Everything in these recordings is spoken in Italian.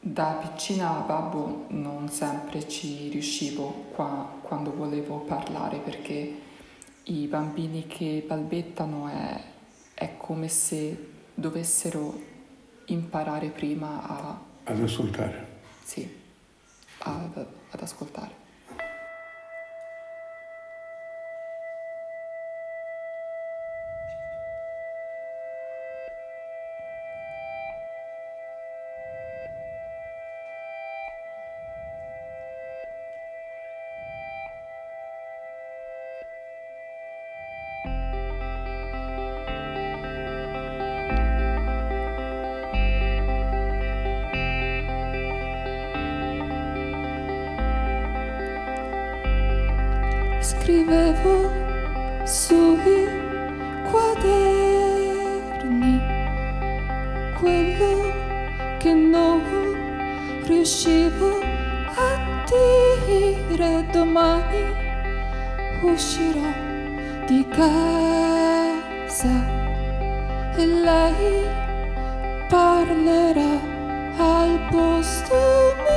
Da piccina, babbo, non sempre ci riuscivo quando volevo parlare, perché i bambini che balbettano è come se dovessero imparare prima ad ascoltare. Sì, ad ascoltare. Scrivevo sui quaderni quello che non riuscivo a dire. Domani uscirò di casa e lei parlerà al posto mio.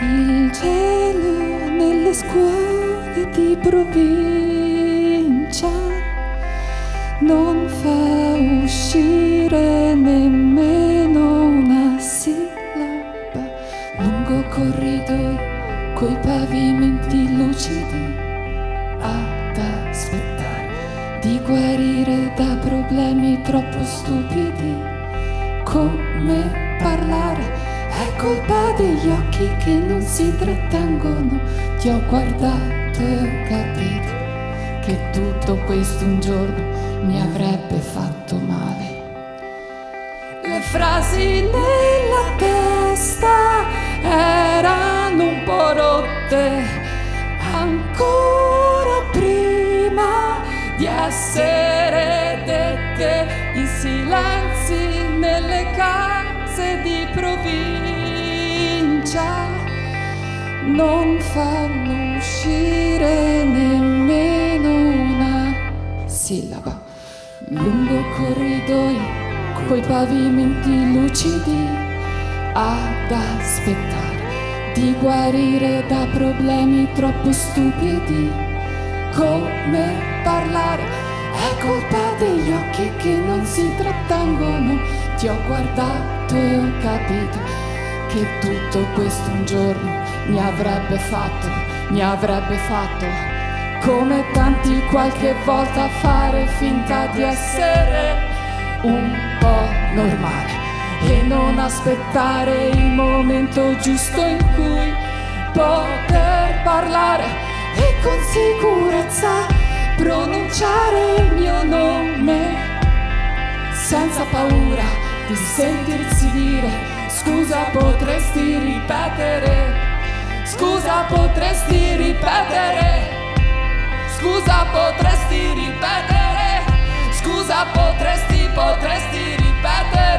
Il cielo nelle scuole di provincia non fa uscire nemmeno una sillaba. Lungo corridoi coi pavimenti lucidi ad aspettare di guarire da problemi troppo stupidi. Come parlare? È colpa degli occhi che non si trattengono. Ti ho guardato e ho capito che tutto questo un giorno mi avrebbe fatto male. Le frasi nella testa erano un po' rotte ancora prima di essere dette. I silenzi nelle case di provincia non fanno uscire nemmeno una sillaba. Lungo corridoi coi pavimenti lucidi ad aspettare di guarire da problemi troppo stupidi. Come parlare? È colpa degli occhi che non si trattengono. Ti ho guardato e ho capito che tutto questo un giorno mi avrebbe fatto come tanti qualche volta fare finta di essere un po' normale e non aspettare il momento giusto in cui poter parlare e con sicurezza pronunciare il mio nome senza paura di sentirsi dire: scusa, potresti ripetere? Scusa, potresti ripetere? Scusa, potresti ripetere? Scusa, potresti ripetere?